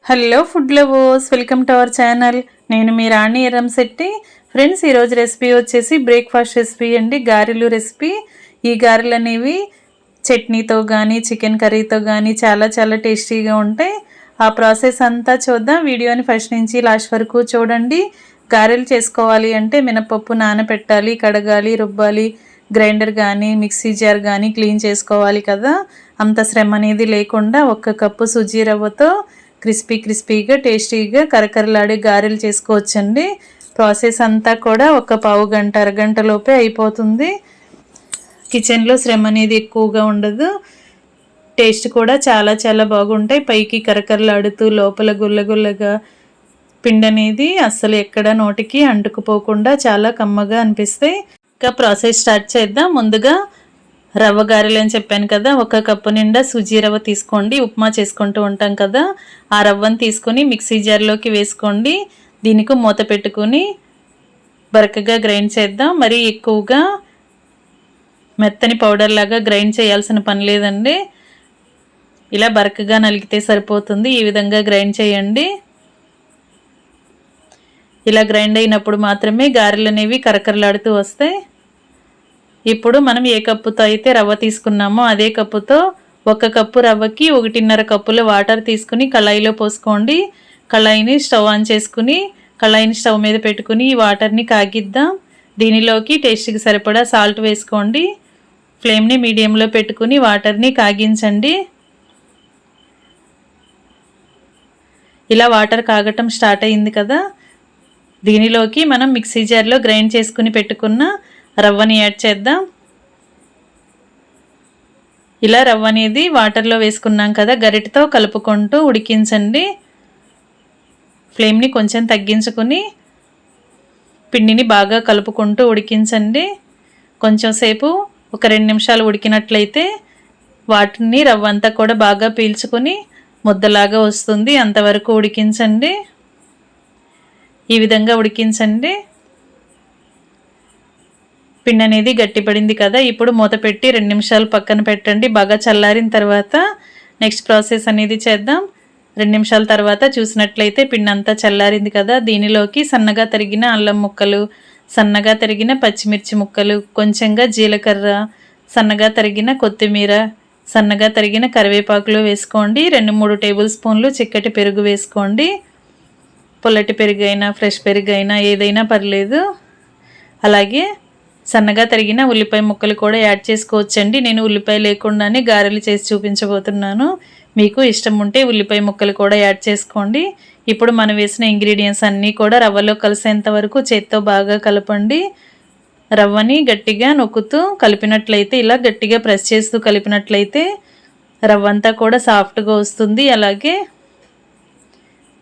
Hello food lovers, welcome to our channel. నేను మీ రాణి Erramsetti. Friends, ఈరోజు recipe వచ్చేసి బ్రేక్ఫాస్ట్ రెసిపీ అండి, గారెలు రెసిపీ. ఈ గారెలు అనేవి చట్నీతో కానీ చికెన్ కర్రీతో కానీ చాలా చాలా టేస్టీగా ఉంటాయి. ఆ ప్రాసెస్ అంతా చూద్దాం. వీడియోని ఫస్ట్ నుంచి లాస్ట్ వరకు చూడండి. గారెలు చేసుకోవాలి అంటే మినపప్పు నానబెట్టాలి, కడగాలి, రుబ్బాలి, గ్రైండర్ కానీ మిక్సీ జార్ కానీ క్లీన్ చేసుకోవాలి కదా. అంత శ్రమ అనేది లేకుండా 1 కప్పు సుజీ రవ్వతో క్రిస్పీగా టేస్టీగా కరకరలాడే గారెలు చేసుకోవచ్చండి. ప్రాసెస్ అంతా కూడా ఒక పావు గంట అరగంట లోపే అయిపోతుంది. కిచెన్లో శ్రమ అనేది ఎక్కువగా ఉండదు. టేస్ట్ కూడా చాలా చాలా బాగుంటాయి. పైకి కరకరలాడుతూ లోపల గుల్లగుల్లగా పిండి అనేది అస్సలు ఎక్కడ నోటికి అంటుకుపోకుండా చాలా కమ్మగా అనిపిస్తాయి. ఇంకా ప్రాసెస్ స్టార్ట్ చేద్దాం. ముందుగా రవ్వ గారెలు అని చెప్పాను కదా, 1 కప్పు నిండా సుజీ రవ్వ తీసుకోండి. ఉప్మా చేసుకుంటూ ఉంటాం కదా, ఆ రవ్వను తీసుకొని మిక్సీ జార్లోకి వేసుకోండి. దీనికి మూత పెట్టుకొని బరకగా గ్రైండ్ చేద్దాం. మరి ఎక్కువగా మెత్తని పౌడర్ లాగా గ్రైండ్ చేయాల్సిన పని లేదండి. ఇలా బరకగా నలిగితే సరిపోతుంది. ఈ విధంగా గ్రైండ్ చేయండి. ఇలా గ్రైండ్ అయినప్పుడు మాత్రమే గారెలు అనేవి కరకరలాడుతూ వస్తాయి. ఇప్పుడు మనం ఏ కప్పుతో అయితే రవ్వ తీసుకున్నామో అదే కప్పుతో 1 కప్పు రవ్వకి 1.5 కప్పుల వాటర్ తీసుకుని కళాయిలో పోసుకోండి. కళాయిని స్టవ్ ఆన్ చేసుకుని కళాయిని స్టవ్ మీద పెట్టుకుని ఈ వాటర్ని కాగిద్దాం. దీనిలోకి టేస్ట్కి సరిపడా సాల్ట్ వేసుకోండి. ఫ్లేమ్ని మీడియంలో పెట్టుకుని వాటర్ని కాగించండి. ఇలా వాటర్ కాగటం స్టార్ట్ అయింది కదా, దీనిలోకి మనం మిక్సీ జార్లో గ్రైండ్ చేసుకుని పెట్టుకున్న రవ్వని యాడ్ చేద్దాం. ఇలా రవ్వ అనేది వాటర్లో వేసుకున్నాం కదా, గరిటతో కలుపుకుంటూ ఉడికించండి. ఫ్లేమ్ని కొంచెం తగ్గించుకుని పిండిని బాగా కలుపుకుంటూ ఉడికించండి. కొంచెం సేపు ఒక 2 నిమిషాలు ఉడికినట్లయితే వాటిని రవ్వ అంతా కూడా బాగా పీల్చుకొని ముద్దలాగా వస్తుంది. అంతవరకు ఉడికించండి. ఈ విధంగా ఉడికించండి. పిండి అనేది గట్టిపడింది కదా, ఇప్పుడు మూత పెట్టి 2 నిమిషాలు పక్కన పెట్టండి. బాగా చల్లారిన తర్వాత నెక్స్ట్ ప్రాసెస్ అనేది చేద్దాం. 2 నిమిషాల తర్వాత చూసినట్లయితే పిండి అంతా చల్లారింది కదా, దీనిలోకి సన్నగా తరిగిన అల్లం ముక్కలు, సన్నగా తరిగిన పచ్చిమిర్చి ముక్కలు, కొంచెంగా జీలకర్ర, సన్నగా తరిగిన కొత్తిమీర, సన్నగా తరిగిన కరివేపాకులు వేసుకోండి. 2-3 టేబుల్ స్పూన్లు చిక్కటి పెరుగు వేసుకోండి. పుల్లటి పెరుగు అయినా ఫ్రెష్ పెరుగు అయినా ఏదైనా పర్లేదు. అలాగే సన్నగా తరిగిన ఉల్లిపాయ ముక్కలు కూడా యాడ్ చేసుకోవచ్చండి. నేను ఉల్లిపాయ లేకుండానే గారెలు చేసి చూపించబోతున్నాను. మీకు ఇష్టం ఉంటే ఉల్లిపాయ ముక్కలు కూడా యాడ్ చేసుకోండి. ఇప్పుడు మనం వేసిన ఇంగ్రీడియంట్స్ అన్నీ కూడా రవ్వలో కలిసేంత వరకు చేత్తో బాగా కలపండి. రవ్వని గట్టిగా నొక్కుతూ కలిపినట్లయితే, ఇలా గట్టిగా ప్రెస్ చేస్తూ కలిపినట్లయితే రవ్వ అంతా కూడా సాఫ్ట్గా వస్తుంది. అలాగే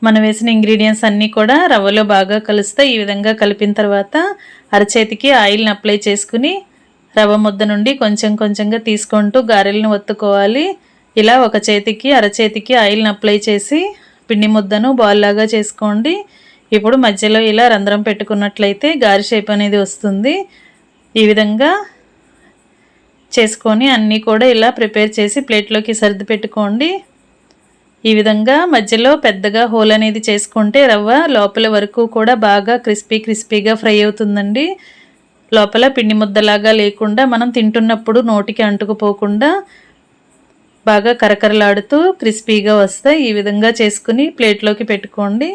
మనం వేసిన ఇంగ్రీడియంట్స్ అన్నీ కూడా రవ్వలో బాగా కలుస్తాయి. ఈ విధంగా కలిపిన తర్వాత అరచేతికి ఆయిల్ని అప్లై చేసుకుని రవ్వ ముద్ద నుండి కొంచెం కొంచెంగా తీసుకుంటూ గారెలను ఒత్తుకోవాలి. ఇలా ఒక చేతికి అరచేతికి ఆయిల్ని అప్లై చేసి పిండి ముద్దను బాల్ లాగా చేసుకోండి. ఇప్పుడు మధ్యలో ఇలా రంధ్రం పెట్టుకున్నట్లయితే గారె షేప్ అనేది వస్తుంది. ఈ విధంగా చేసుకొని అన్నీ కూడా ఇలా ప్రిపేర్ చేసి ప్లేట్లోకి సర్ది పెట్టుకోండి. ఈ విధంగా మధ్యలో పెద్దగా హోల్ అనేది చేసుకుంటే రవ్వ లోపల వరకు కూడా బాగా క్రిస్పీగా ఫ్రై అవుతుందండి. లోపల పిండి ముద్దలాగా లేకుండా మనం తింటున్నప్పుడు నోటికి అంటుకుపోకుండా బాగా కరకరలాడుతూ క్రిస్పీగా వస్తాయి. ఈ విధంగా చేసుకుని ప్లేట్లోకి పెట్టుకోండి.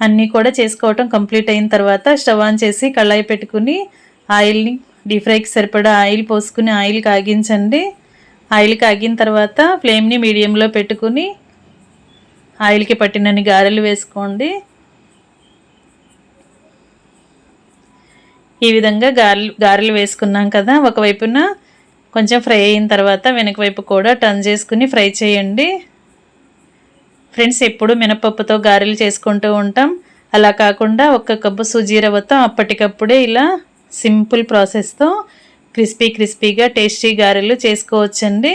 అన్నీ కూడా చేసుకోవటం కంప్లీట్ అయిన తర్వాత స్టవ్ ఆన్ చేసి కళాయి పెట్టుకుని ఆయిల్ని డీప్ ఫ్రైకి సరిపడా ఆయిల్ పోసుకుని ఆయిల్ కాగించండి. ఆయిల్ కాగిన తర్వాత ఫ్లేమ్ని మీడియంలో పెట్టుకుని ఆయిల్కి పట్టినన్ని గారెలు వేసుకోండి. ఈ విధంగా గారెలు వేసుకున్నాం కదా, ఒకవైపున కొంచెం ఫ్రై అయిన తర్వాత వెనక వైపు కూడా టర్న్ చేసుకుని ఫ్రై చేయండి. ఫ్రెండ్స్, ఎప్పుడు మినపప్పుతో గారెలు చేసుకుంటూ ఉంటాం. అలా కాకుండా 1 కప్పు సుజీ రవ్వతో అప్పటికప్పుడే ఇలా సింపుల్ ప్రాసెస్తో క్రిస్పీగా టేస్టీ గారెలు చేసుకోవచ్చండి.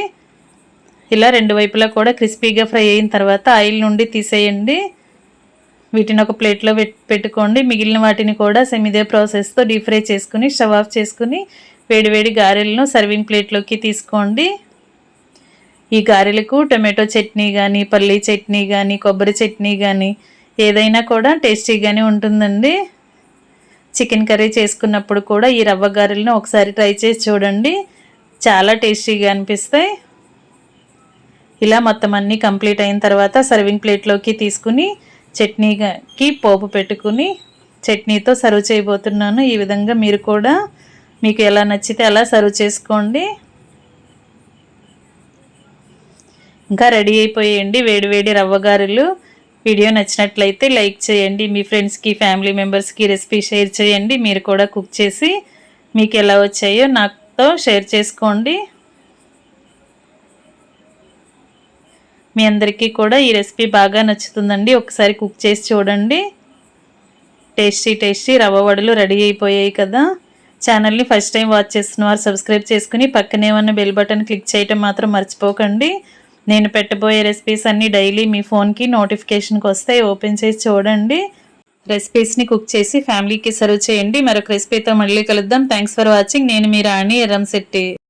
ఇలా 2 వైపులా కూడా క్రిస్పీగా ఫ్రై అయిన తర్వాత ఆయిల్ నుండి తీసేయండి. వీటిని ఒక ప్లేట్లో పెట్టుకోండి. మిగిలిన వాటిని కూడా ఇదే ప్రాసెస్తో డీప్ ఫ్రై చేసుకుని స్టవ్ ఆఫ్ చేసుకుని వేడివేడి గారెలను సర్వింగ్ ప్లేట్లోకి తీసుకోండి. ఈ గారెలకు టొమాటో చట్నీ కానీ, పల్లీ చట్నీ కానీ, కొబ్బరి చట్నీ కానీ ఏదైనా కూడా టేస్టీగానే ఉంటుందండి. చికెన్ కర్రీ చేసుకున్నప్పుడు కూడా ఈ రవ్వ గారెలను ఒకసారి ట్రై చేసి చూడండి, చాలా టేస్టీగా అనిపిస్తాయి. ఇలా మొత్తం అన్నీ కంప్లీట్ అయిన తర్వాత సర్వింగ్ ప్లేట్లోకి తీసుకుని చట్నీకి పోపు పెట్టుకుని చట్నీతో సర్వ్ చేయబోతున్నాను. ఈ విధంగా మీరు కూడా మీకు ఎలా నచ్చితే అలా సర్వ్ చేసుకోండి. ఇంకా రెడీ అయిపోయేయండి వేడివేడి రవ్వ గారెలు. వీడియో నచ్చినట్లయితే లైక్ చేయండి, మీ ఫ్రెండ్స్కి, ఫ్యామిలీ మెంబర్స్కి రెసిపీ షేర్ చేయండి. మీరు కూడా కుక్ చేసి మీకు ఎలా వచ్చాయో నాతో షేర్ చేసుకోండి. మీ అందరికీ కూడా ఈ రెసిపీ బాగా నచ్చుతుందండి. ఒకసారి కుక్ చేసి చూడండి. టేస్టీ రవ్వ వడలు రెడీ అయిపోయాయి కదా. ఛానల్ని ఫస్ట్ టైం వాచ్ చేస్తున్న వారు సబ్స్క్రైబ్ చేసుకుని పక్కనే ఉన్న బెల్ బటన్ క్లిక్ చేయటం మాత్రం మర్చిపోకండి. నేను పెట్టబోయే రెసిపీస్ అన్నీ డైలీ మీ ఫోన్కి నోటిఫికేషన్కి వస్తాయి. ఓపెన్ చేసి చూడండి. రెసిపీస్ని కుక్ చేసి ఫ్యామిలీకి సర్వ్ చేయండి. మరొక రెసిపీతో మళ్ళీ కలుద్దాం. Thanks for watching. నేను మీ రాణి ఎర్రంశెట్టి.